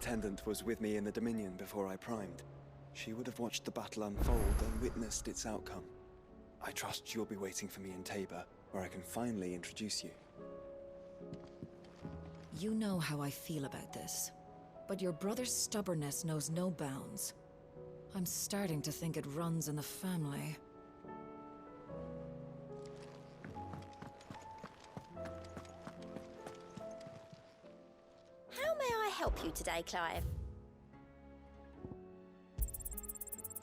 attendant was with me in the Dominion before I primed. She would have watched the battle unfold and witnessed its outcome. I trust you'll be waiting for me in Tabor, where I can finally introduce you. You know how I feel about this, but your brother's stubbornness knows no bounds. I'm starting to think it runs in the family. How may I help you today, Clive?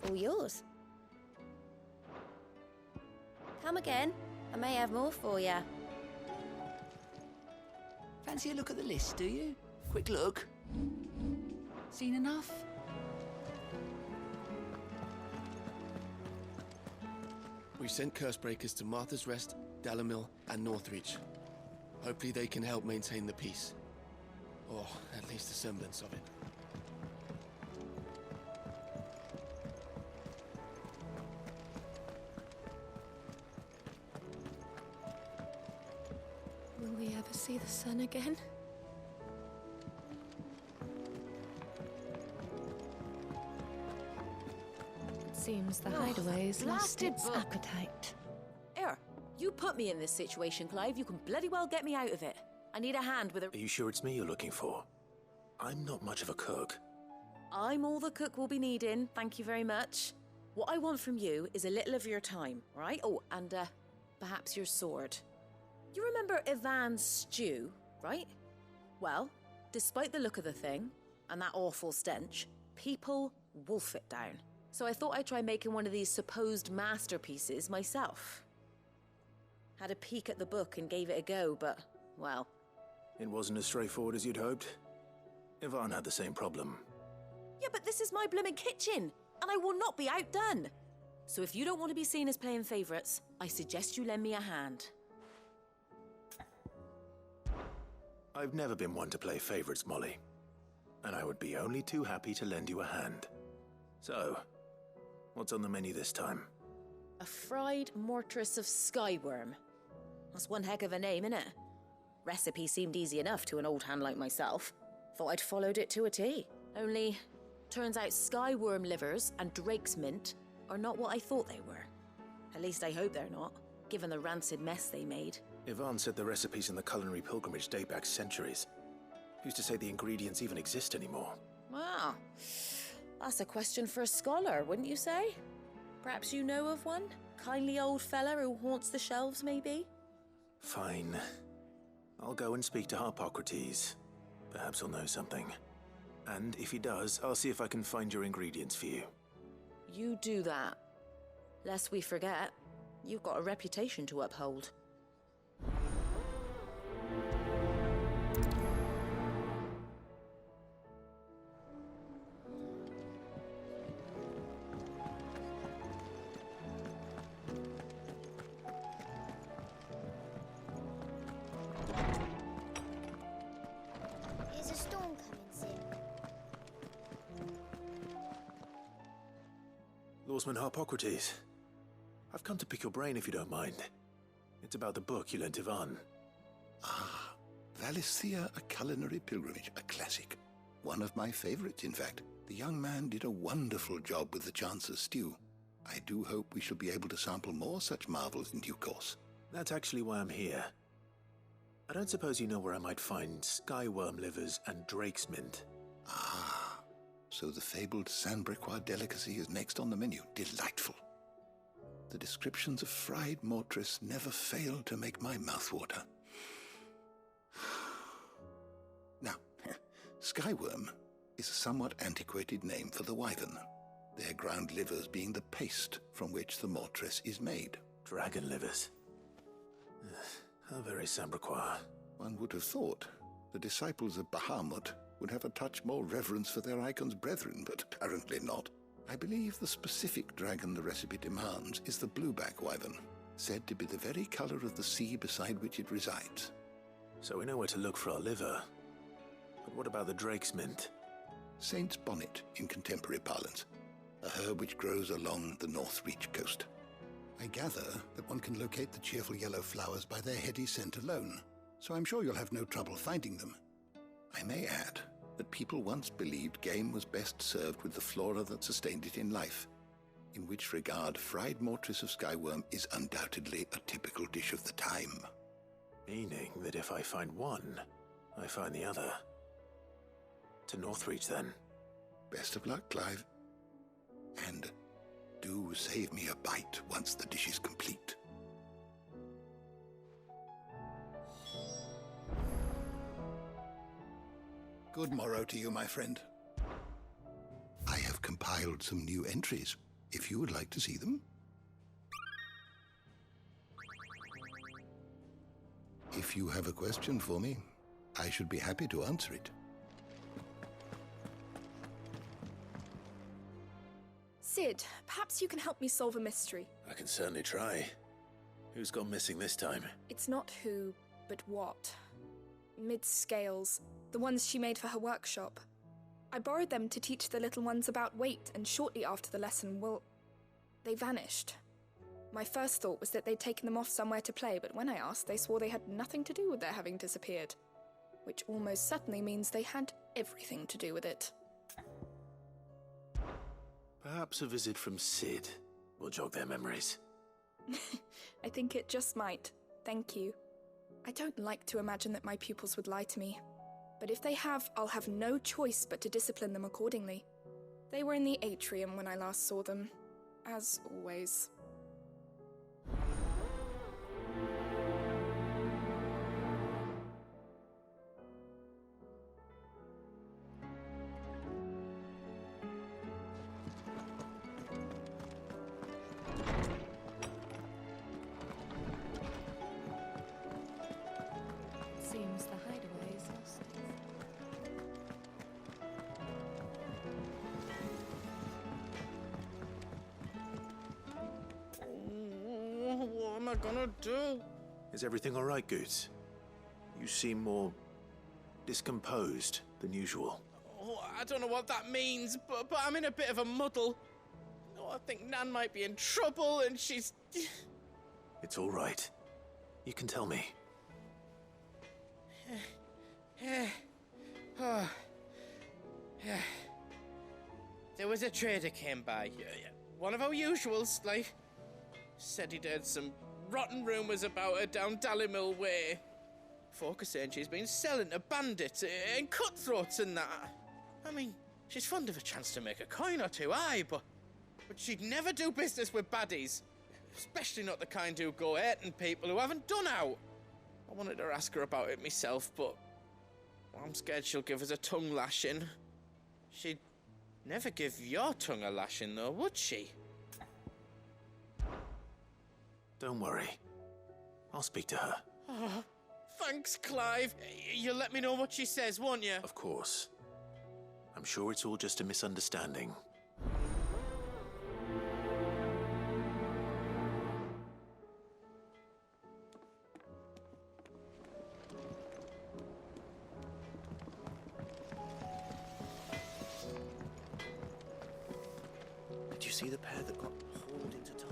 All yours. Come again. I may have more for you. Fancy a look at the list, do you? Quick look. Seen enough? We've sent Cursebreakers to Martha's Rest, Dalamil, and Northreach. Hopefully they can help maintain the peace. Or at least a semblance of it. Will we ever see the sun again? It seems the hideaway's lost its appetite. Here, you put me in this situation, Clive. You can bloody well get me out of it. I need a hand with a... Are you sure it's me you're looking for? I'm not much of a cook. I'm all the cook will be needing, thank you very much. What I want from you is a little of your time, right? Oh, and perhaps your sword. You remember Ivan's stew, right? Well, despite the look of the thing, and that awful stench, people wolf it down. So I thought I'd try making one of these supposed masterpieces myself. Had a peek at the book and gave it a go, but, well... It wasn't as straightforward as you'd hoped. Ivan had the same problem. Yeah, but this is my blimmin' kitchen, and I will not be outdone. So if you don't want to be seen as playing favourites, I suggest you lend me a hand. I've never been one to play favourites, Molly. And I would be only too happy to lend you a hand. So, what's on the menu this time? A fried mortress of skyworm. That's one heck of a name, innit? Recipe seemed easy enough to an old hand like myself. Thought I'd followed it to a T. Only, turns out skyworm livers and drake's mint are not what I thought they were. At least I hope they're not, given the rancid mess they made. Ivan said the recipes in the culinary pilgrimage date back centuries. Who's to say the ingredients even exist anymore? Wow. That's a question for a scholar, wouldn't you say? Perhaps you know of one? Kindly old fella who haunts the shelves, maybe? Fine. I'll go and speak to Harpocrates. Perhaps he'll know something. And if he does, I'll see if I can find your ingredients for you. You do that. Lest we forget, you've got a reputation to uphold. Is a storm coming soon? Lawsman Harpocrates. I've come to pick your brain if you don't mind. It's about the book you lent Ivan. Ah, Valisthea, A Culinary Pilgrimage, a classic. One of my favorites, in fact. The young man did a wonderful job with the Chance's stew. I do hope we shall be able to sample more such marvels in due course. That's actually why I'm here. I don't suppose you know where I might find skyworm livers and drake's mint. Ah, so the fabled Sandbrequois delicacy is next on the menu. Delightful. The descriptions of fried mortress never fail to make my mouth water. Now, skyworm is a somewhat antiquated name for the wyvern, their ground livers being the paste from which the mortress is made. Dragon livers. How very Sandbrequois. One would have thought the disciples of Bahamut would have a touch more reverence for their icon's brethren, but apparently not. I believe the specific dragon the recipe demands is the blueback wyvern, said to be the very color of the sea beside which it resides. So we know where to look for our liver. But what about the drake's mint? Saint's bonnet in contemporary parlance, a herb which grows along the Northreach coast. I gather that one can locate the cheerful yellow flowers by their heady scent alone, so I'm sure you'll have no trouble finding them. I may add that people once believed game was best served with the flora that sustained it in life, in which regard fried mortress of skyworm is undoubtedly a typical dish of the time. Meaning that if I find one, I find the other. To Northreach, then. Best of luck, Clive. And do save me a bite once the dish is complete. Good morrow to you, my friend. I have compiled some new entries, if you would like to see them. If you have a question for me, I should be happy to answer it. Sid, perhaps you can help me solve a mystery. I can certainly try. Who's gone missing this time? It's not who, but what. Mid-scales, the ones she made for her workshop. I borrowed them to teach the little ones about weight, and shortly after the lesson, well, they vanished. My first thought was that they'd taken them off somewhere to play, but when I asked, they swore they had nothing to do with their having disappeared. Which almost certainly means they had everything to do with it. Perhaps a visit from Sid will jog their memories. I think it just might. Thank you. I don't like to imagine that my pupils would lie to me. But if they have, I'll have no choice but to discipline them accordingly. They were in the atrium when I last saw them. As always. Seems the hideaway is lost. What am I gonna do? Is everything all right, Goots? You seem more discomposed than usual. Oh, I don't know what that means, but I'm in a bit of a muddle. Oh, I think Nan might be in trouble, and she's... It's all right. You can tell me. There was a trader came by. One of our usuals, like. Said he'd heard some rotten rumours about her down Dalimil Way. Folk are saying she's been selling to bandits and cutthroats and that. I mean, she's fond of a chance to make a coin or two, aye, but she'd never do business with baddies. Especially not the kind who go hating people who haven't done out. I wanted to ask her about it myself, but I'm scared she'll give us a tongue lashing. She'd never give your tongue a lashing, though, would she? Don't worry. I'll speak to her. Oh, thanks, Clive. You'll let me know what she says, won't you? Of course. I'm sure it's all just a misunderstanding. Did you see the pair that got hauled into time?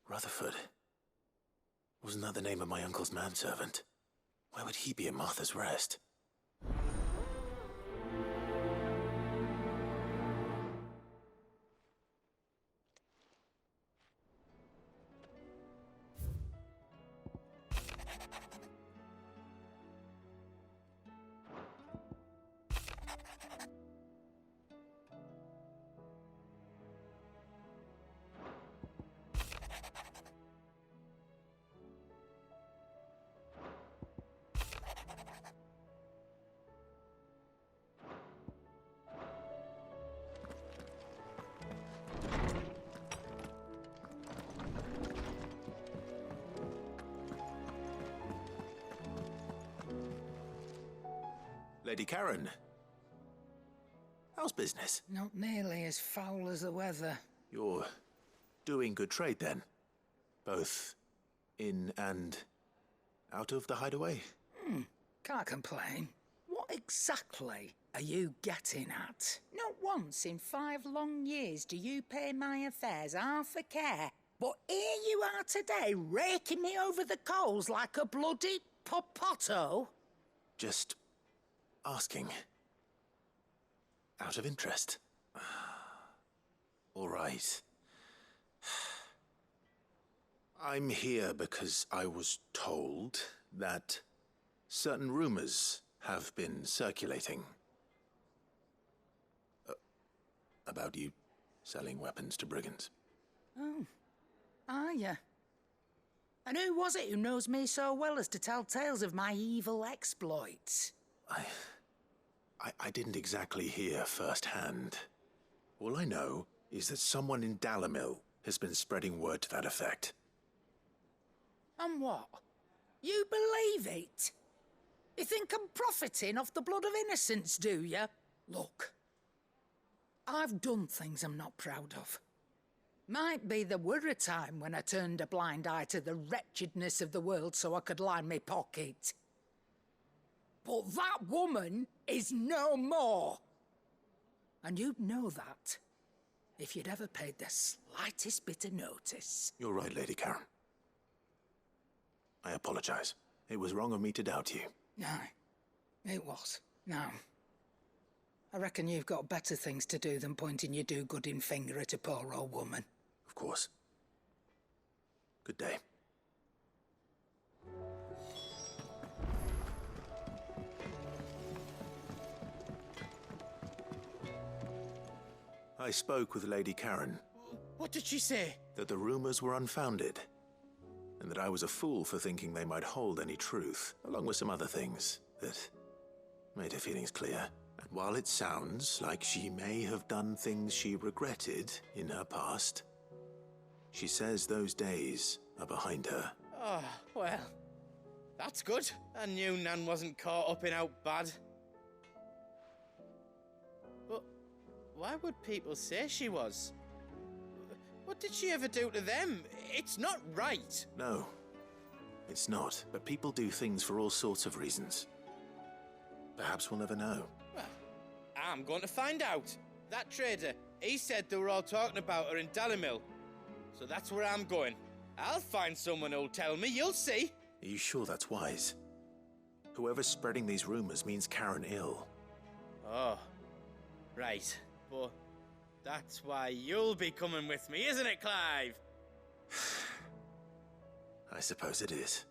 Rutherford. Wasn't that the name of my uncle's manservant? Why would he be at Martha's Rest? Lady Karen. How's business? Not nearly as foul as the weather. You're doing good trade then? Both in and out of the hideaway? Can't complain. What exactly are you getting at? Not once in 5 long years do you pay my affairs half a care. But here you are today, raking me over the coals like a bloody popoto. Just asking. Out of interest. All right. I'm here because I was told that certain rumors have been circulating. About you selling weapons to brigands. Oh, are you? And who was it who knows me so well as to tell tales of my evil exploits? I didn't exactly hear firsthand. All I know is that someone in Dalimil has been spreading word to that effect. And what? You believe it? You think I'm profiting off the blood of innocence, do you? Look, I've done things I'm not proud of. Might be there were a time when I turned a blind eye to the wretchedness of the world so I could line my pocket. But that woman is no more. And you'd know that if you'd ever paid the slightest bit of notice. You're right, Lady Karen. I apologize. It was wrong of me to doubt you. Aye, it was. Now, I reckon you've got better things to do than pointing your do-gooding finger at a poor old woman. Of course. Good day. I spoke with Lady Karen. What did she say? That the rumors were unfounded, and that I was a fool for thinking they might hold any truth, along with some other things that made her feelings clear. And while it sounds like she may have done things she regretted in her past, she says those days are behind her. Oh, well, that's good. I knew Nan wasn't caught up in out bad. But why would people say she was? What did she ever do to them? It's not right. No, it's not. But people do things for all sorts of reasons. Perhaps we'll never know. Well, I'm going to find out. That trader, he said they were all talking about her in Dalimil. So that's where I'm going. I'll find someone who'll tell me, you'll see. Are you sure that's wise? Whoever's spreading these rumors means Karen ill. Oh, right. But that's why you'll be coming with me, isn't it, Clive? I suppose it is.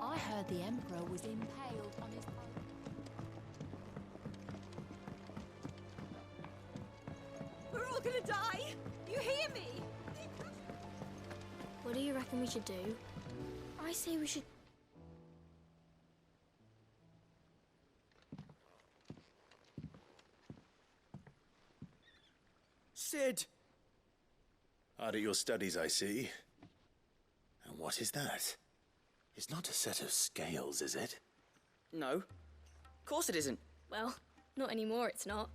I heard the Emperor was impaled on his... We're all gonna die! You hear me? What do you reckon we should do? I say we should... Sid! Hard at your studies, I see. And what is that? It's not a set of scales, is it? No. Of course it isn't. Well, not anymore, it's not.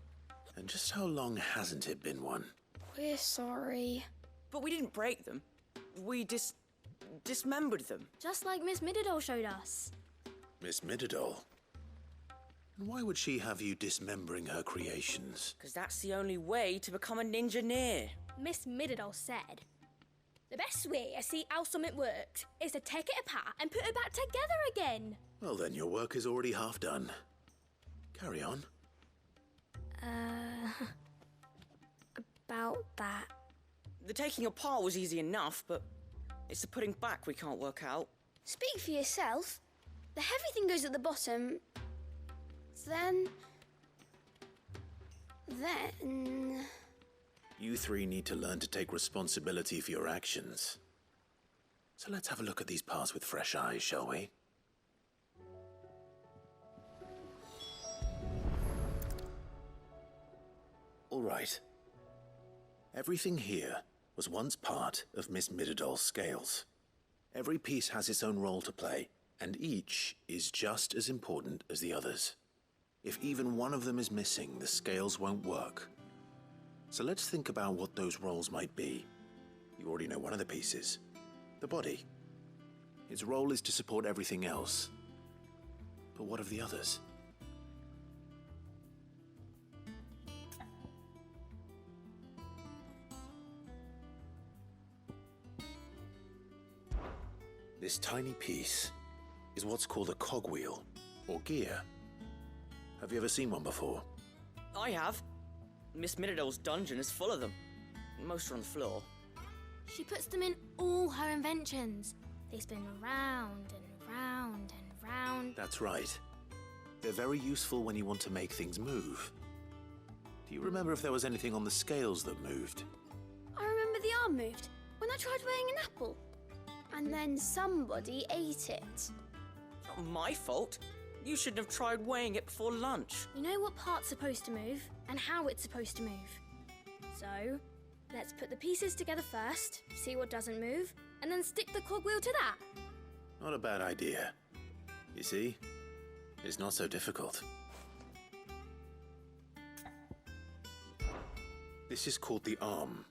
And just how long hasn't it been one? We're sorry. But we didn't break them. We dismembered them. Just like Miss Mididol showed us. Miss Mididol? And why would she have you dismembering her creations? Because that's the only way to become a ninja-neer. Miss Mididol said, the best way I see how something worked is to take it apart and put it back together again. Well then, your work is already half done. Carry on. About that. The taking apart was easy enough, but it's the putting back we can't work out. Speak for yourself. The heavy thing goes at the bottom. Then... You three need to learn to take responsibility for your actions. So let's have a look at these parts with fresh eyes, shall we? All right. Everything here was once part of Miss Midadol's scales. Every piece has its own role to play, and each is just as important as the others. If even one of them is missing, the scales won't work. So let's think about what those roles might be. You already know one of the pieces, the body. Its role is to support everything else. But what of the others? This tiny piece is what's called a cogwheel, or gear. Have you ever seen one before? I have. Miss Midadol's dungeon is full of them. Most are on the floor. She puts them in all her inventions. They spin round and round and round. That's right. They're very useful when you want to make things move. Do you remember if there was anything on the scales that moved? I remember the arm moved when I tried weighing an apple. And then somebody ate it. Not my fault. You shouldn't have tried weighing it before lunch. You know what part's supposed to move and how it's supposed to move. So, let's put the pieces together first, see what doesn't move, and then stick the cogwheel to that. Not a bad idea. You see, it's not so difficult. This is called the arm.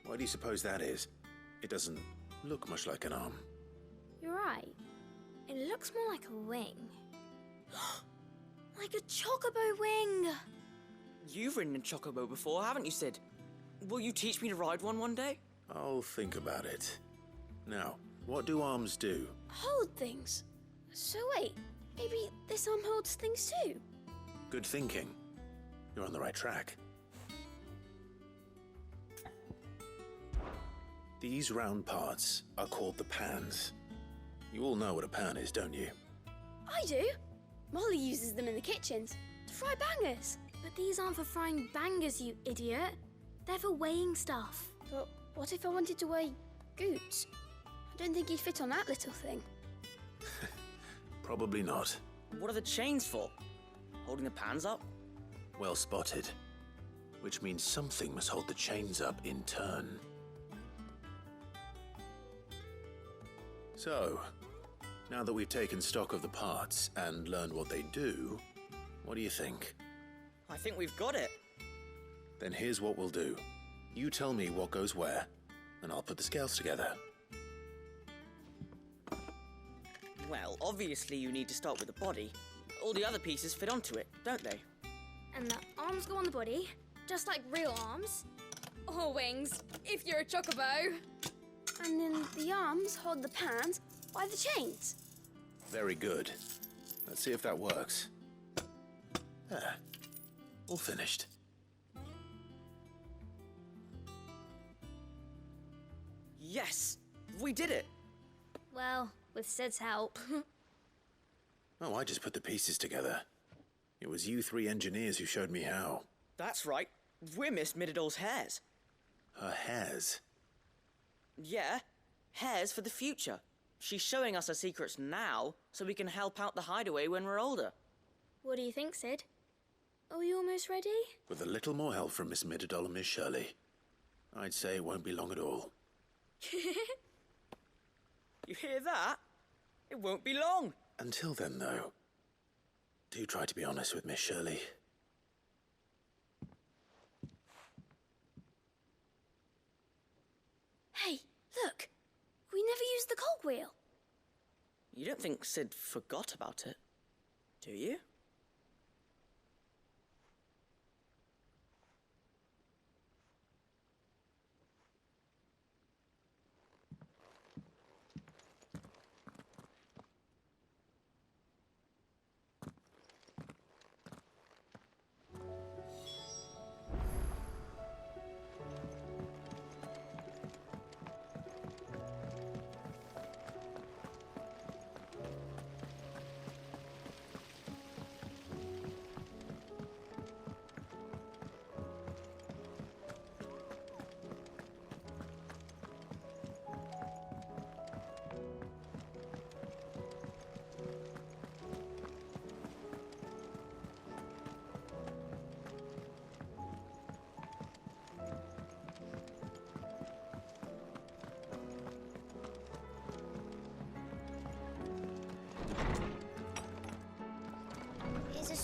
Why do you suppose that is? It doesn't look much like an arm. You're right. It looks more like a wing. Like a chocobo wing! You've ridden a chocobo before, haven't you, Sid? Will you teach me to ride one day? I'll think about it. Now, what do arms do? Hold things. So wait, maybe this arm holds things too? Good thinking. You're on the right track. These round parts are called the pans. You all know what a pan is, don't you? I do. Molly uses them in the kitchens to fry bangers. But these aren't for frying bangers, you idiot. They're for weighing stuff. But what if I wanted to weigh Goots? I don't think he'd fit on that little thing. Probably not. What are the chains for? Holding the pans up? Well spotted. Which means something must hold the chains up in turn. So, now that we've taken stock of the parts and learned what they do, what do you think? I think we've got it. Then here's what we'll do. You tell me what goes where, and I'll put the scales together. Well, obviously you need to start with the body. All the other pieces fit onto it, don't they? And the arms go on the body, just like real arms. Or wings, if you're a chocobo. And then the arms hold the pans by the chains. Very good. Let's see if that works. There. All finished. Yes! We did it! Well, with Sid's help. Oh, I just put the pieces together. It was you three engineers who showed me how. That's right. We're Miss Midadol's hairs. Her hairs? Yeah, hairs for the future. She's showing us her secrets now, so we can help out the hideaway when we're older. What do you think, Sid? Are you almost ready? With a little more help from Miss Midadol and Miss Shirley, I'd say it won't be long at all. You hear that? It won't be long. Until then, though, do try to be honest with Miss Shirley. Hey, look! We never used the cogwheel. You don't think Sid forgot about it, do you?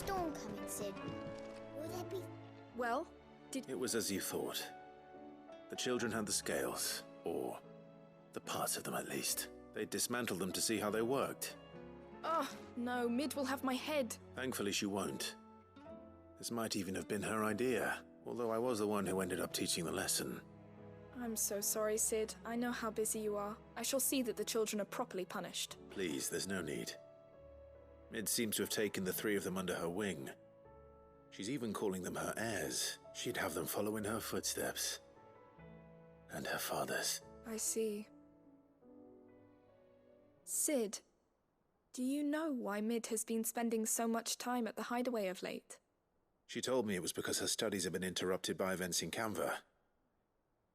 storm coming, Sid? Will there be... Well, It was as you thought. The children had the scales, or the parts of them at least. They dismantled them to see how they worked. Oh, no, Mid will have my head. Thankfully she won't. This might even have been her idea, although I was the one who ended up teaching the lesson. I'm so sorry, Sid. I know how busy you are. I shall see that the children are properly punished. Please, there's no need. Mid seems to have taken the three of them under her wing. She's even calling them her heirs. She'd have them follow in her footsteps. And her father's. I see. Sid, do you know why Mid has been spending so much time at the hideaway of late? She told me it was because her studies have been interrupted by events in Canva.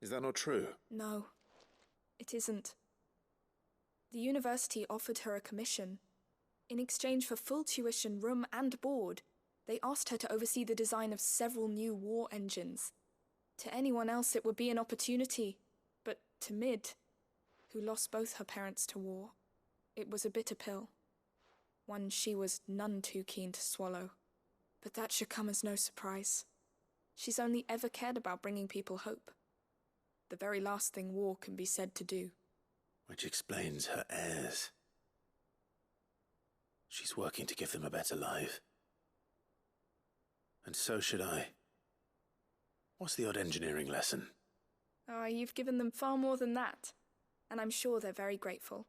Is that not true? No, it isn't. The university offered her a commission. In exchange for full tuition, room and board, they asked her to oversee the design of several new war engines. To anyone else it would be an opportunity, but to Mid, who lost both her parents to war, it was a bitter pill. One she was none too keen to swallow. But that should come as no surprise. She's only ever cared about bringing people hope. The very last thing war can be said to do. Which explains her heirs. She's working to give them a better life. And so should I. What's the odd engineering lesson? Ah, you've given them far more than that. And I'm sure they're very grateful.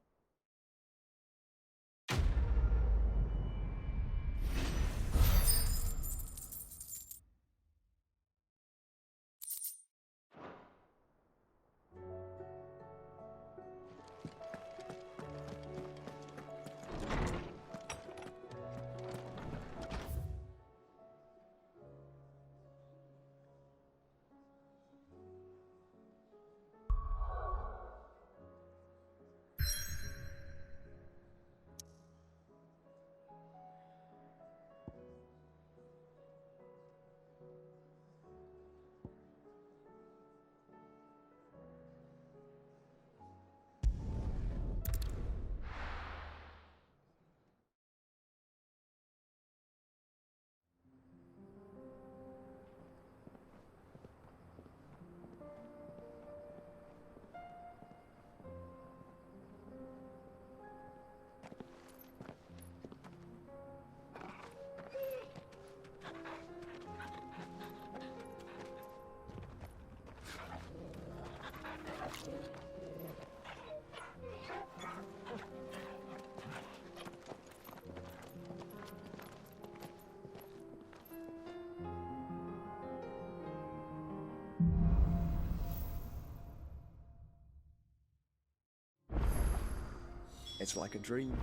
It's like a dream.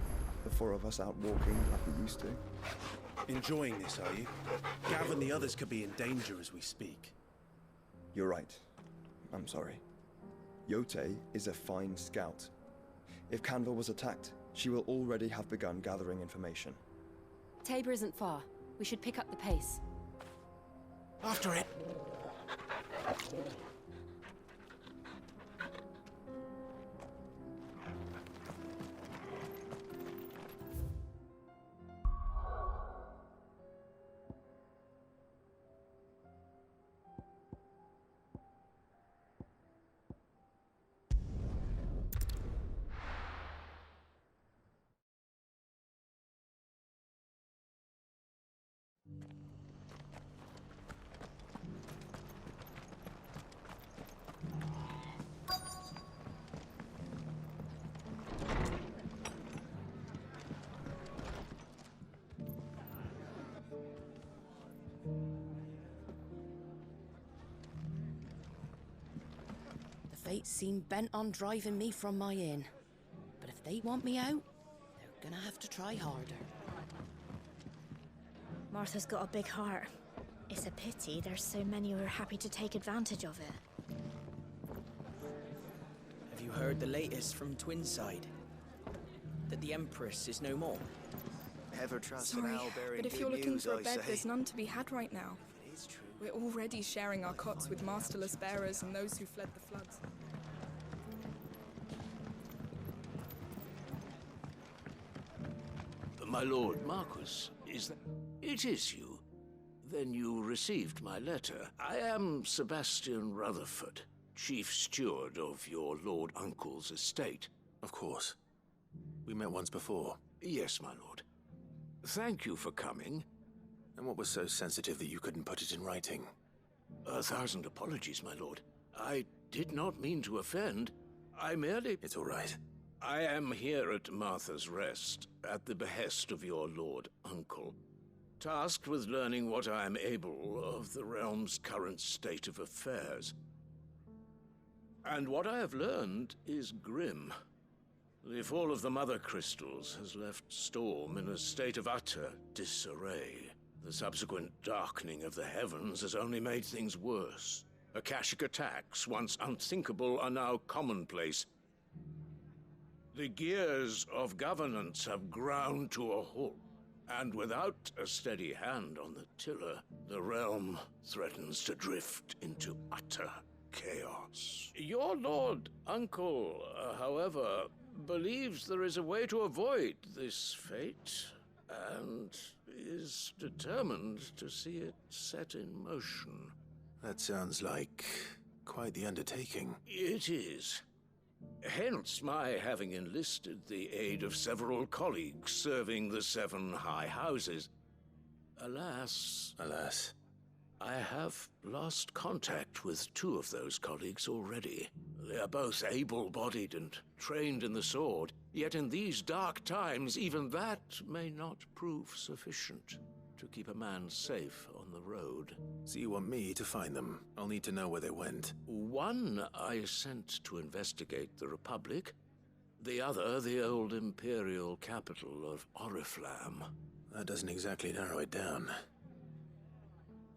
The four of us out walking like we used to. Enjoying this, are you? Gav and the others could be in danger as we speak. You're right. I'm sorry. Yote is a fine scout. If Canva was attacked, she will already have begun gathering information. Tabor isn't far. We should pick up the pace. After it! Fates seem bent on driving me from my inn. But if they want me out, they're gonna have to try harder. Martha's got a big heart. It's a pity there's so many who are happy to take advantage of it. Have you heard the latest from Twinside? That the Empress is no more? Ever trust Sorry, an owl bearing but if good you're looking news, for a I bed, say. there's none to be had right now. We're already sharing our cots with masterless bearers and those who fled the floods. The My lord Marquis, is that... It is you. Then you received my letter. I am Sebastian Rutherford, Chief Steward of your Lord Uncle's estate. Of course. We met once before. Yes, my lord. Thank you for coming. And what was so sensitive that you couldn't put it in writing? 1,000 apologies, my lord. I did not mean to offend. I merely... It's all right. I am here at Martha's Rest, at the behest of your Lord Uncle, tasked with learning what I am able of the realm's current state of affairs. And what I have learned is grim. The fall of the Mother Crystals has left Storm in a state of utter disarray. The subsequent darkening of the heavens has only made things worse. Akashic attacks, once unthinkable, are now commonplace. The gears of governance have ground to a halt, and without a steady hand on the tiller, the realm threatens to drift into utter chaos. Your Lord Uncle, however, believes there is a way to avoid this fate, and is determined to see it set in motion. That sounds like quite the undertaking. It is. Hence my having enlisted the aid of several colleagues serving the 7 high houses. Alas, I have lost contact with 2 of those colleagues already. They are both able-bodied and trained in the sword, yet in these dark times even that may not prove sufficient to keep a man safe on the road. So you want me to find them? I'll need to know where they went. One I sent to investigate the Republic, the other the old Imperial capital of Oriflamme. That doesn't exactly narrow it down.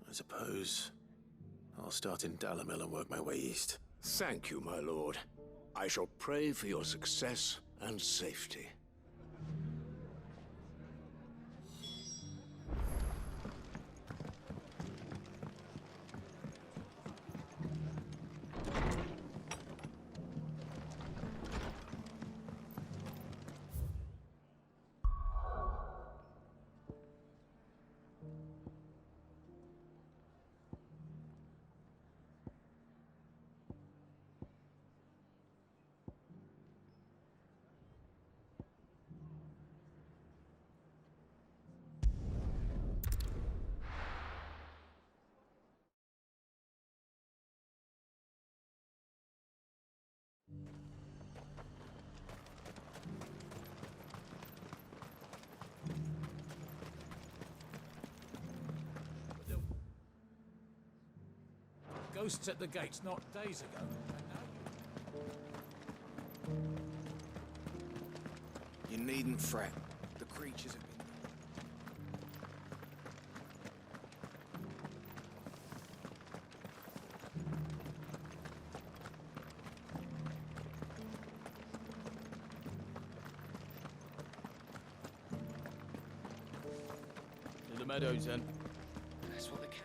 I suppose I'll start in Dalimil and work my way east. Thank you, my lord. I shall pray for your success and safety. Ghosts at the gates not days ago. You needn't fret. The creatures have been... To the meadows, then. That's what the cats...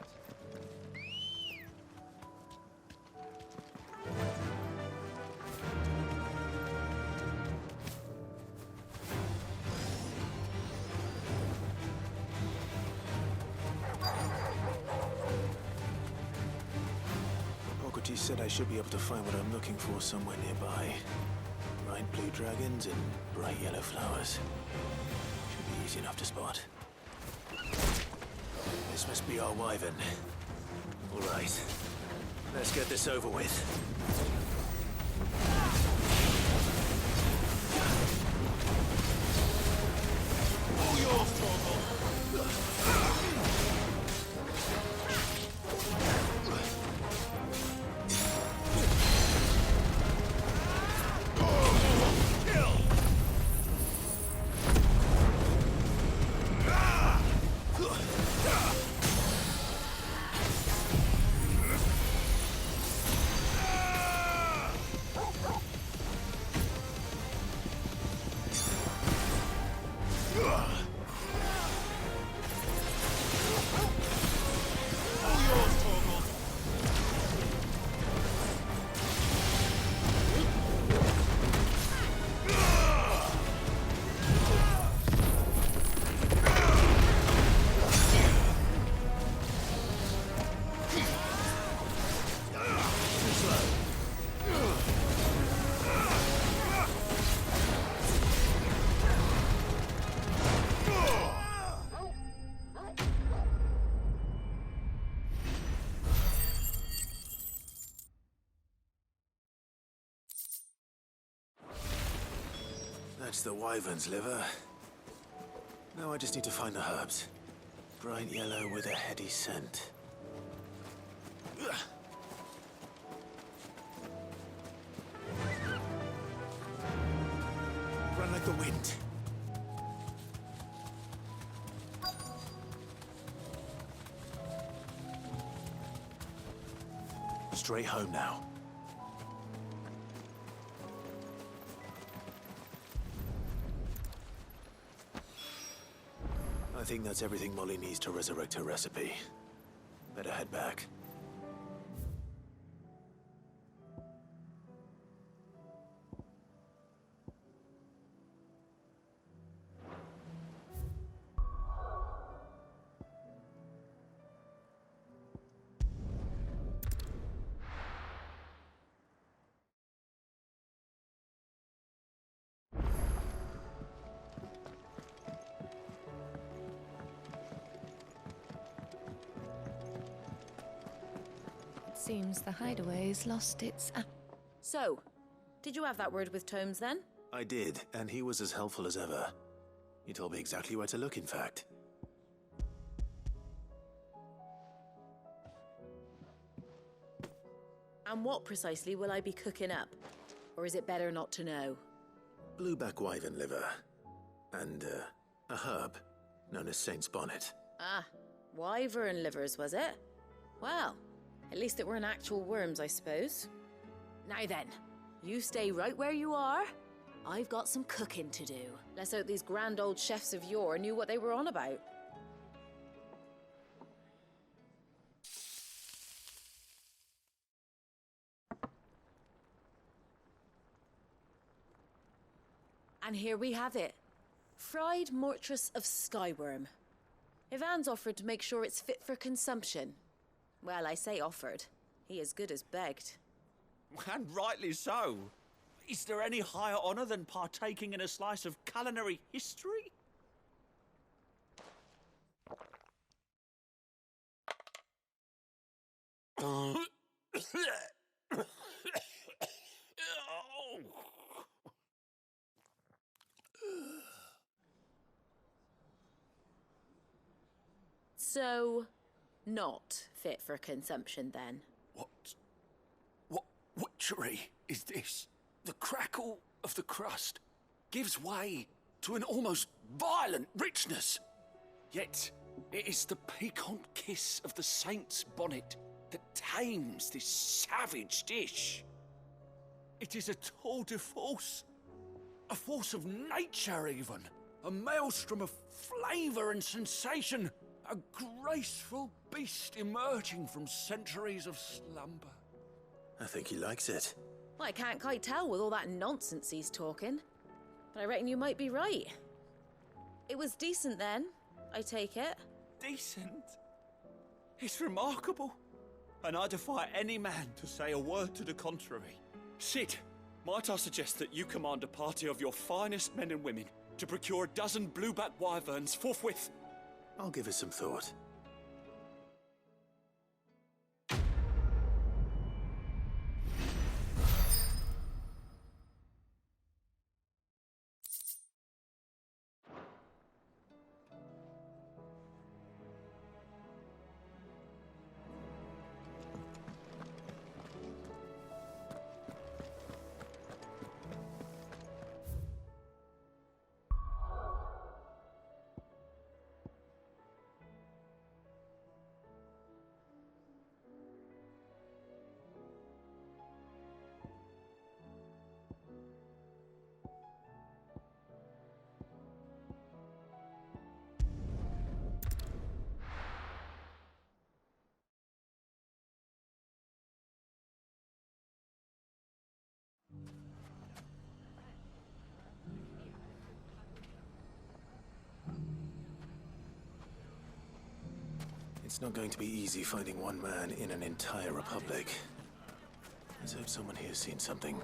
He said I should be able to find what I'm looking for somewhere nearby. Bright blue dragons and bright yellow flowers. Should be easy enough to spot. This must be our wyvern. All right, let's get this over with. All yours, Torgal. That's the wyvern's liver. Now I just need to find the herbs. Bright yellow with a heady scent. Run like the wind. Straight home now. I think that's everything Molly needs to resurrect her recipe. Better head back. Seems the hideaway's lost its... So, did you have that word with Tomes then? I did, and he was as helpful as ever. He told me exactly where to look, in fact. And what precisely will I be cooking up? Or is it better not to know? Blueback wyvern liver. And, a herb known as Saint's Bonnet. Ah, wyvern livers, was it? Well, at least it weren't actual worms, I suppose. Now then, you stay right where you are. I've got some cooking to do. Let's hope these grand old chefs of yore knew what they were on about. And here we have it. Fried mortress of skyworm. Ivan's offered to make sure it's fit for consumption. Well, I say offered. He as good as begged. And rightly so. Is there any higher honour than partaking in a slice of culinary history? So, not fit for consumption then? What witchery is this? The crackle of the crust gives way to an almost violent richness. Yet, it is the piquant kiss of the saint's bonnet that tames this savage dish. It is a tour de force, a force of nature even, a maelstrom of flavour and sensation, a graceful beast emerging from centuries of slumber. I think he likes it. Well, I can't quite tell with all that nonsense he's talking. But I reckon you might be right. It was decent then, I take it. Decent? It's remarkable. And I defy any man to say a word to the contrary. Sid, might I suggest that you command a party of your finest men and women to procure a dozen blueback wyverns forthwith? I'll give it some thought. It's not going to be easy finding one man in an entire republic. Let's hope someone here's seen something.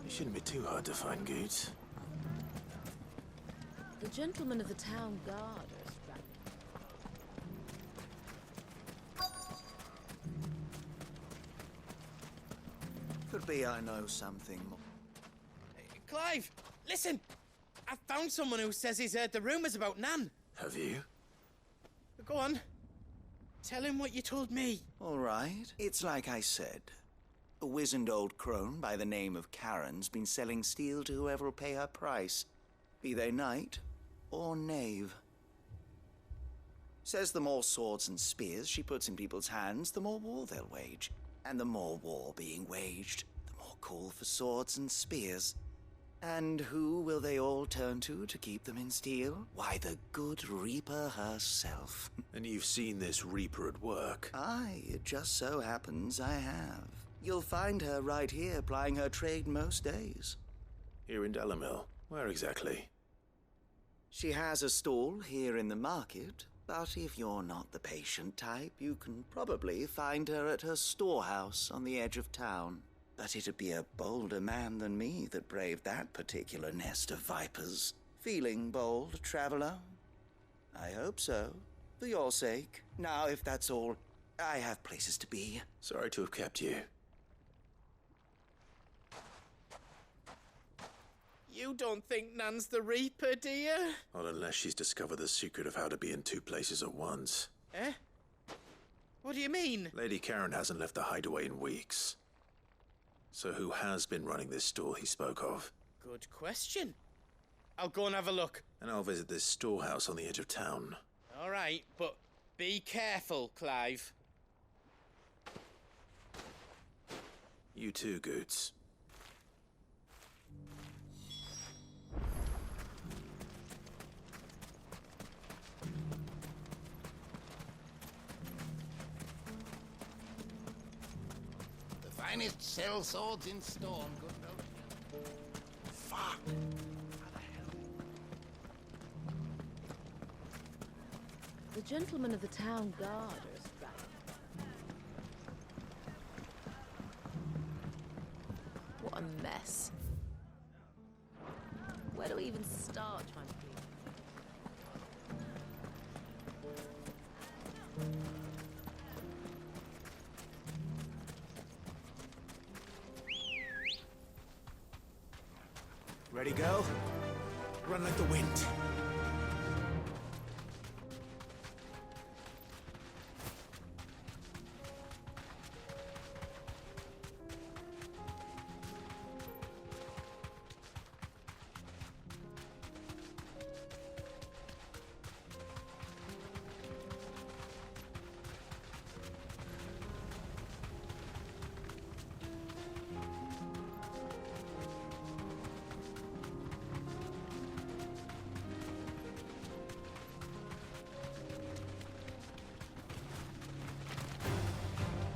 It shouldn't be too hard to find goods. The gentlemen of the town guard are strapped. Could be I know something more. Clive, listen! I found someone who says he's heard the rumours about Nan. Have you? Go on. Tell him what you told me. All right. It's like I said. A wizened old crone by the name of Karen's been selling steel to whoever will pay her price, be they knight or knave. Says the more swords and spears she puts in people's hands, the more war they'll wage. And the more war being waged, the more call for swords and spears. And who will they all turn to keep them in steel? Why, the good Reaper herself. And you've seen this Reaper at work? Aye, it just so happens I have. You'll find her right here plying her trade most days. Here in Delamil? Where exactly? She has a stall here in the market, but if you're not the patient type, you can probably find her at her storehouse on the edge of town. But it'd be a bolder man than me that braved that particular nest of vipers. Feeling bold, traveler? I hope so, for your sake. Now, if that's all, I have places to be. Sorry to have kept you. You don't think Nan's the Reaper, do you? Not unless she's discovered the secret of how to be in two places at once. Eh? What do you mean? Lady Karen hasn't left the hideaway in weeks. So who has been running this stall he spoke of? Good question. I'll go and have a look. And I'll visit this storehouse on the edge of town. All right, but be careful, Clive. You too, Goots. The finest sell swords in Storm, good note. Fuck! The gentlemen of the town guard are strapped. What a mess. Where do we even start trying to clean? Ready, go? Run like the wind.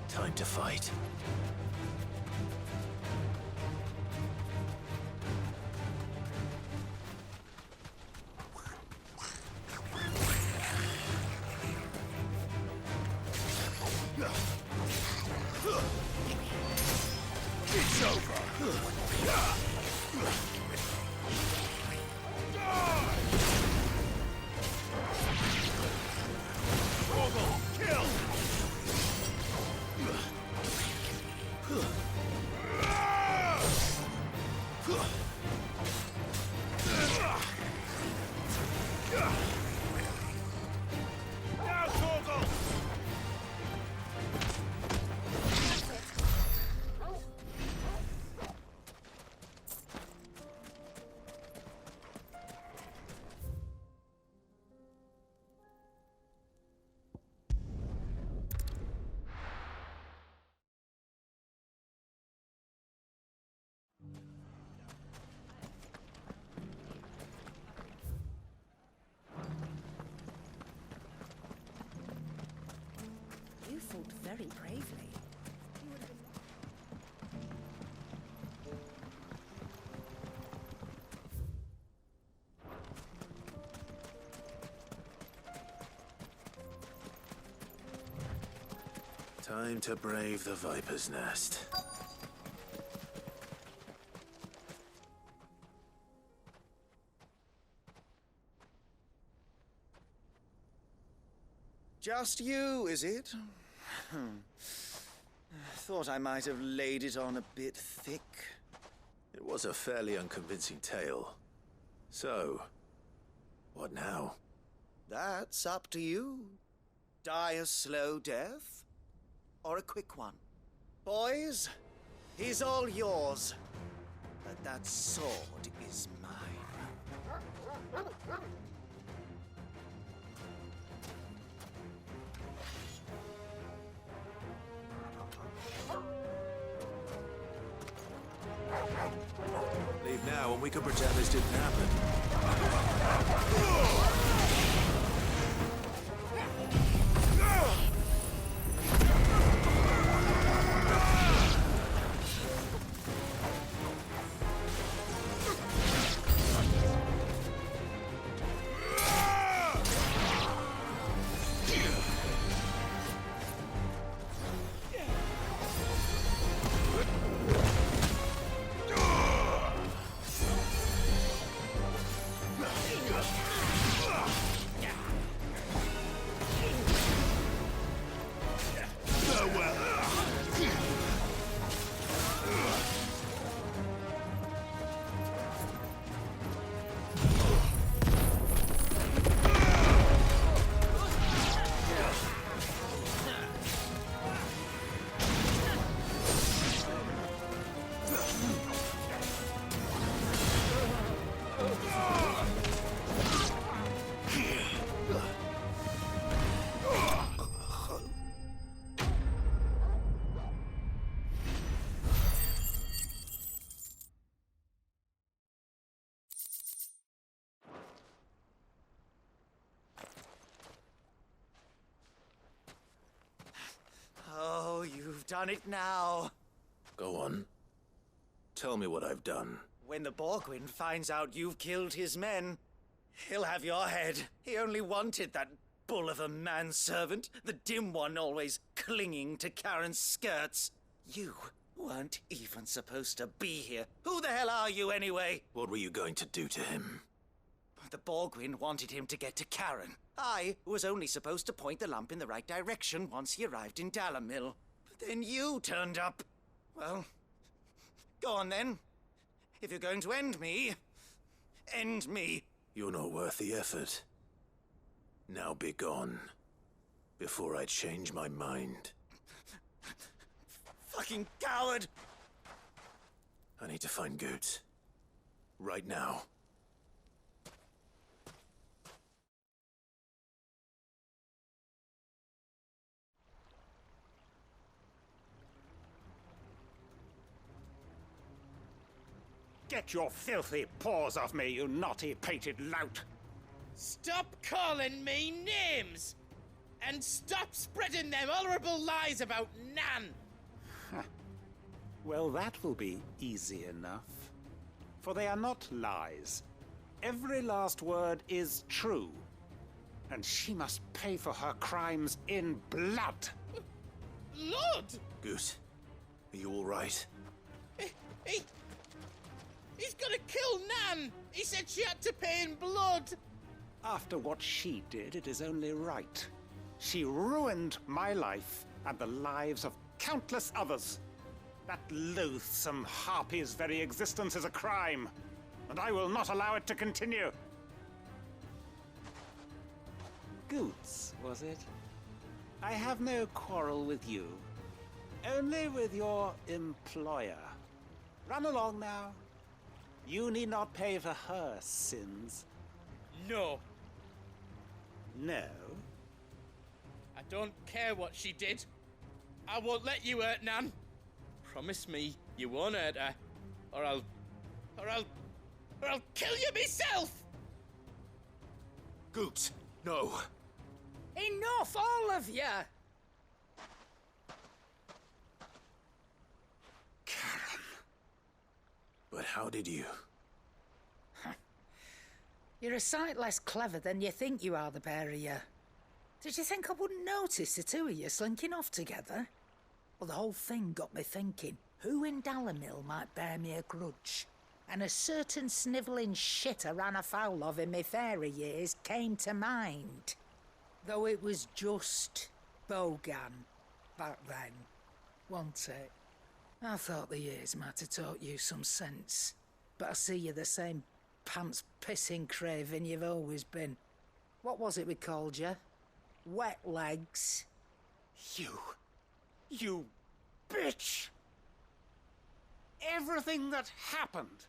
Time to fight. It's over! Kill! You fought very bravely. Time to brave the Viper's Nest. Just you, is it? Thought I might have laid it on a bit thick. It was a fairly unconvincing tale. So, what now? That's up to you. Die a slow death, or a quick one. Boys, he's all yours. But that sword is mine. Leave now and we can pretend this didn't happen. Oh, you've done it now. Go on. Tell me what I've done. When the Borgwyn finds out you've killed his men, he'll have your head. He only wanted that bull of a manservant, the dim one always clinging to Karen's skirts. You weren't even supposed to be here. Who the hell are you anyway? What were you going to do to him? The Borgwyn wanted him to get to Karen. I was only supposed to point the lamp in the right direction once he arrived in Dalamil. But then you turned up. Well, go on then. If you're going to end me, end me. You're not worth the effort. Now be gone, before I change my mind. Fucking coward! I need to find Goots. Right now. Get your filthy paws off me, you naughty-pated lout! Stop calling me names! And stop spreading them horrible lies about Nan! Well, that will be easy enough. For they are not lies. Every last word is true. And she must pay for her crimes in blood. Blood? Goose, are you all right? He's gonna kill Nan! He said she had to pay in blood! After what she did, it is only right. She ruined my life and the lives of countless others. That loathsome harpy's very existence is a crime, and I will not allow it to continue. Goots, was it? I have no quarrel with you. Only with your employer. Run along now. You need not pay for her sins. No. No? I don't care what she did. I won't let you hurt Nan. Promise me you won't hurt her, or I'll kill you myself! Goots, no. Enough, all of you! Karen. But how did you? You're a sight less clever than you think you are, the pair of you. Did you think I wouldn't notice the two of you slinking off together? Well, the whole thing got me thinking, who in Dalamil might bear me a grudge? And a certain snivelling shit I ran afoul of in my fairy years came to mind. Though it was just Bogan back then, wasn't it? I thought the years might have taught you some sense, but I see you're the same pants-pissing craven you've always been. What was it we called you? Wet legs? You bitch! Everything that happened,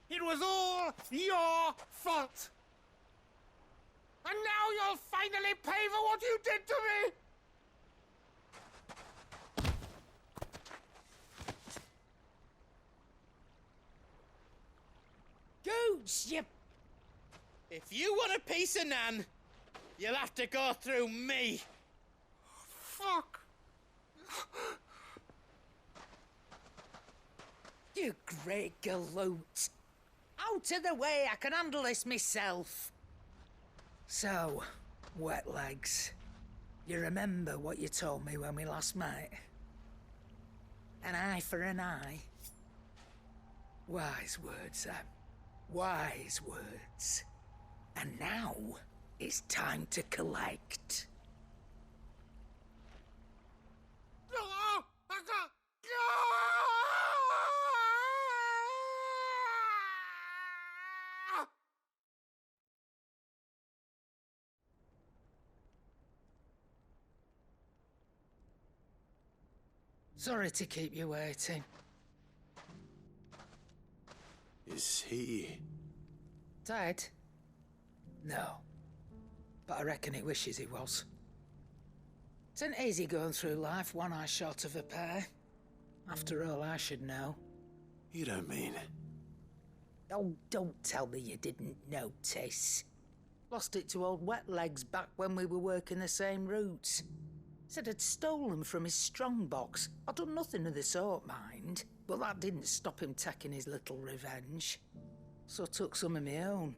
it was all your fault! And now you'll finally pay for what you did to me! Goots, you... If you want a piece of Nan, you'll have to go through me. Fuck! You great galoot. Out of the way, I can handle this myself. So, wet legs, you remember what you told me when we last met? An eye for an eye. Wise words, Sam. Wise words. And now, it's time to collect. Sorry to keep you waiting. Is he... Dead? No. But I reckon he wishes he was. It isn't easy going through life one eye short of a pair. After all, I should know. You don't mean... Oh, don't tell me you didn't notice. Lost it to old Wet Legs back when we were working the same routes. Said I'd stolen from his strongbox. I'd done nothing of the sort, mind. But that didn't stop him taking his little revenge. So I took some of my own.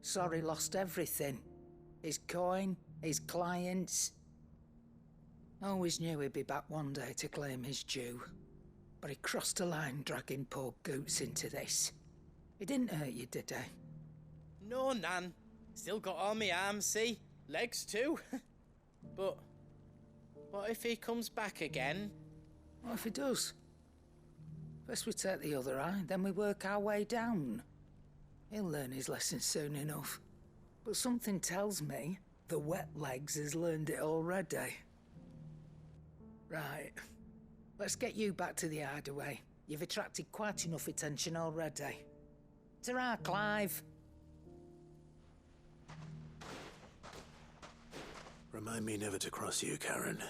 Sorry, lost everything. His coin, his clients. Always knew he'd be back one day to claim his due. But he crossed a line dragging poor Goots into this. He didn't hurt you, did he? No, Nan. Still got all my arms, see? Legs too. But what if he comes back again? What if he does? First we take the other eye, then we work our way down. He'll learn his lesson soon enough. But something tells me the Wet Legs has learned it already. Right. Let's get you back to the hideaway. You've attracted quite enough attention already. Ta-ra, Clive. Remind me never to cross you, Karen.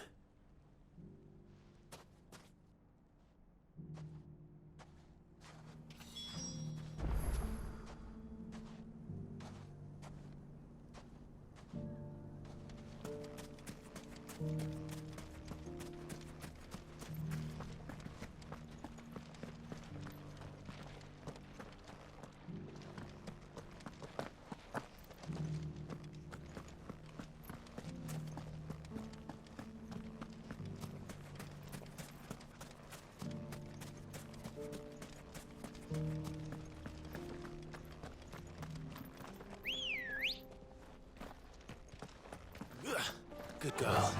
Good girl.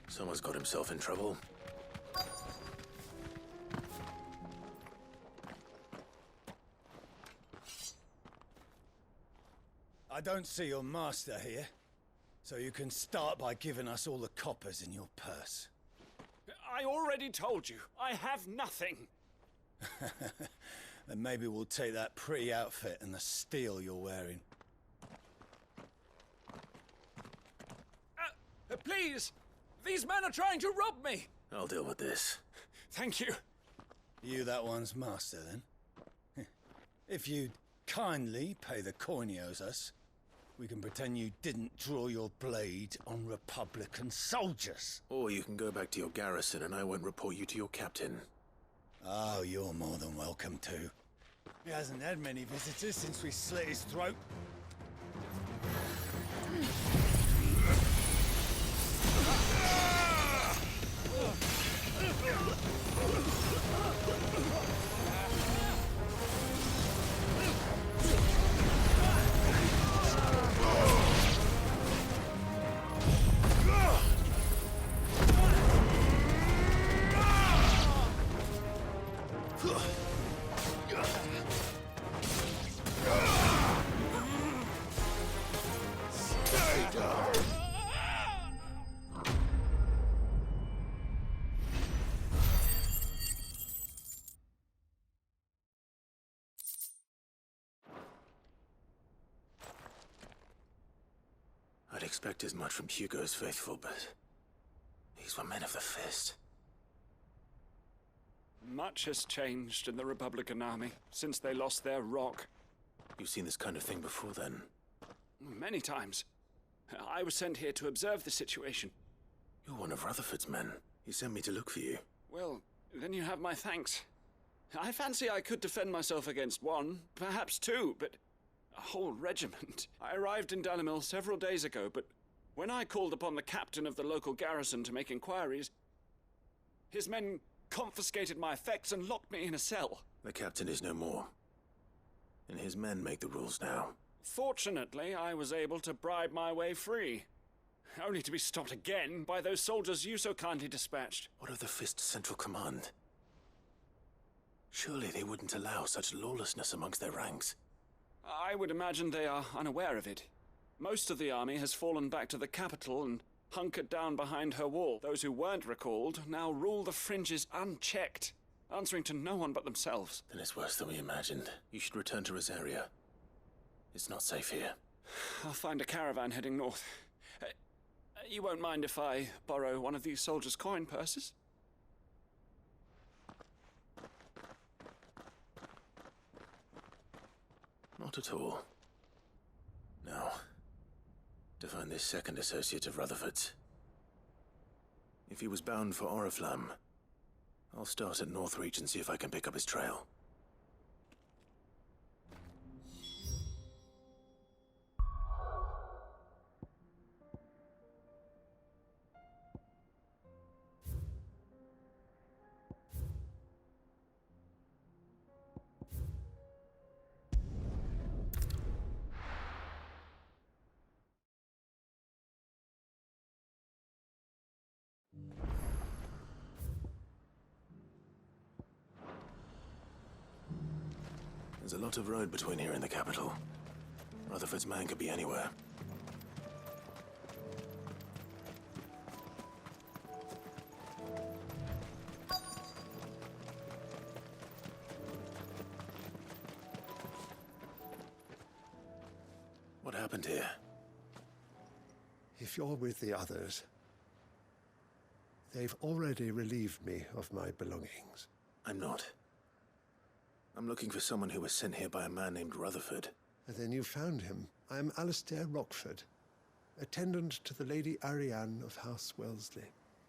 Someone's got himself in trouble. I don't see your master here, so you can start by giving us all the coppers in your purse. I already told you, I have nothing. Then maybe we'll take that pretty outfit and the steel you're wearing. Please! These men are trying to rob me! I'll deal with this. Thank you. You that one's master, then? If you'd kindly pay the coin he owes us, we can pretend you didn't draw your blade on Republican soldiers. Or you can go back to your garrison and I won't report you to your captain. Oh, you're more than welcome to. He hasn't had many visitors since we slit his throat. expect as much from Hugo's faithful, but these were men of the fist. Much has changed in the Republican army since they lost their rock. You've seen this kind of thing before, then? Many times. I was sent here to observe the situation. You're one of Rutherford's men. He sent me to look for you. Well, then you have my thanks. I fancy I could defend myself against one, perhaps two, but a whole regiment. I arrived in Dalimil several days ago, but when I called upon the captain of the local garrison to make inquiries, his men confiscated my effects and locked me in a cell. The captain is no more, and his men make the rules now. Fortunately, I was able to bribe my way free, only to be stopped again by those soldiers you so kindly dispatched. What of the Fist's central command? Surely they wouldn't allow such lawlessness amongst their ranks. I would imagine they are unaware of it. Most of the army has fallen back to the capital and hunkered down behind her wall. Those who weren't recalled now rule the fringes unchecked, answering to no one but themselves. Then it's worse than we imagined. You should return to Rosaria. It's not safe here. I'll find a caravan heading north. You won't mind if I borrow one of these soldiers' coin purses? Not at all. Now, to find this second associate of Rutherford's. If he was bound for Oriflamme, I'll start at Northreach and see if I can pick up his trail. There's a lot of road between here and the capital. Rutherford's man could be anywhere. What happened here? If you're with the others, they've already relieved me of my belongings. I'm not. I'm looking for someone who was sent here by a man named Rutherford. And then you found him. I am Alistair Rockford, attendant to the Lady Ariane of House Wellesley.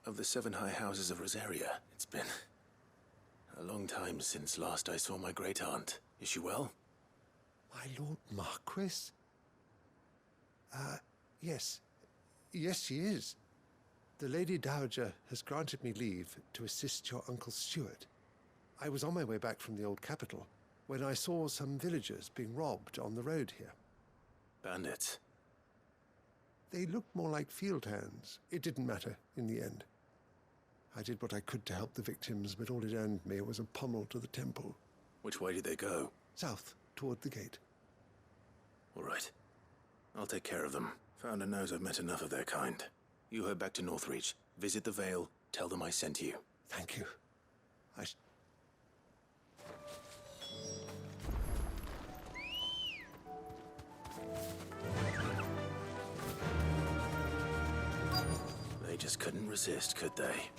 Of the 7 high houses of Rosaria. It's been a long time since last I saw my great-aunt. Is she well? My Lord Marquis? Yes. Yes, she is. The Lady Dowager has granted me leave to assist your Uncle Stuart. I was on my way back from the old capital when I saw some villagers being robbed on the road here. Bandits? They looked more like field hands. It didn't matter in the end. I did what I could to help the victims, but all it earned me was a pommel to the temple. Which way did they go? South, toward the gate. All right. I'll take care of them. Founder knows I've met enough of their kind. You head back to Northreach. Visit the Vale. Tell them I sent you. Thank you. They just couldn't resist, could they?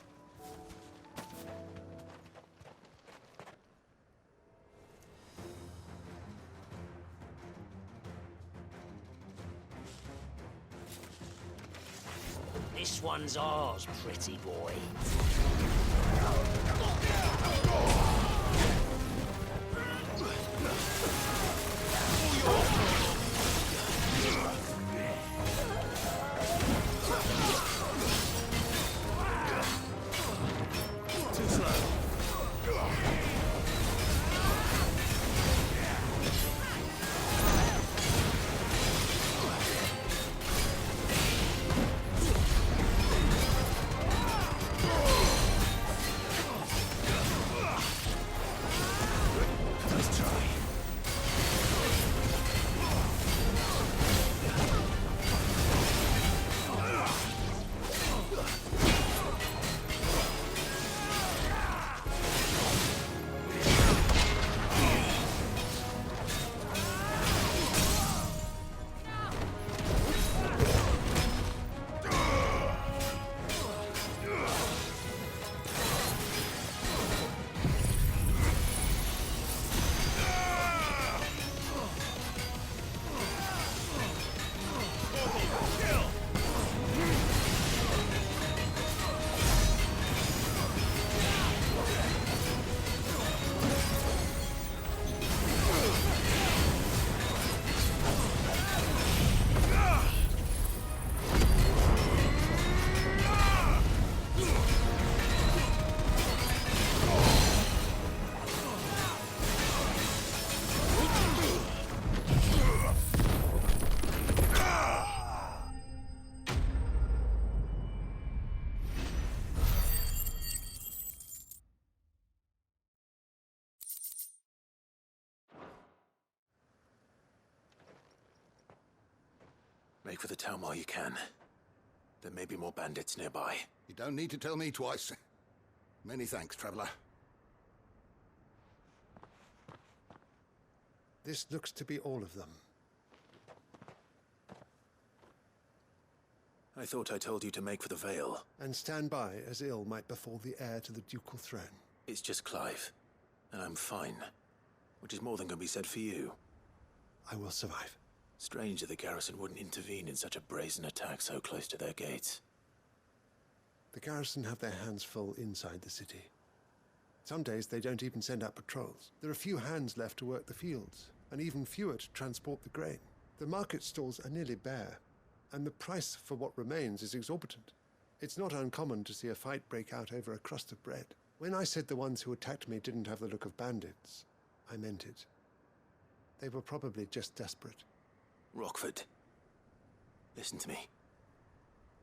This one's ours, pretty boy. Too slow. Make for the town while you can. There may be more bandits nearby. You don't need to tell me twice. Many thanks, traveler. This looks to be all of them. I thought I told you to make for the Vale. And stand by as ill might befall the heir to the ducal throne. It's just Clive, and I'm fine. Which is more than can be said for you. I will survive. Strange that the garrison wouldn't intervene in such a brazen attack so close to their gates. The garrison have their hands full inside the city. Some days they don't even send out patrols. There are few hands left to work the fields, and even fewer to transport the grain. The market stalls are nearly bare, and the price for what remains is exorbitant. It's not uncommon to see a fight break out over a crust of bread. When I said the ones who attacked me didn't have the look of bandits, I meant it. They were probably just desperate. Rockford, listen to me.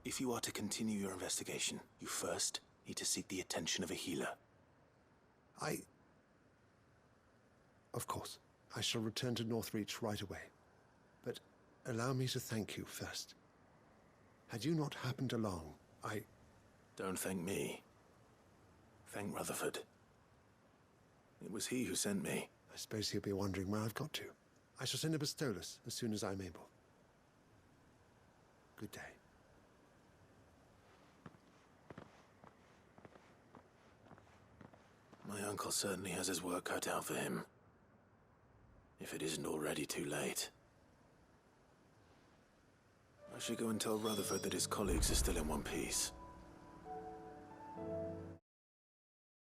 If you are to continue your investigation, you first need to seek the attention of a healer. Of course, I shall return to Northreach right away. But allow me to thank you first. Had you not happened along, Don't thank me. Thank Rutherford. It was he who sent me. I suppose he'll be wondering where I've got to. I shall send a Bastolus as soon as I'm able. Good day. My uncle certainly has his work cut out for him. If it isn't already too late. I should go and tell Rutherford that his colleagues are still in one piece.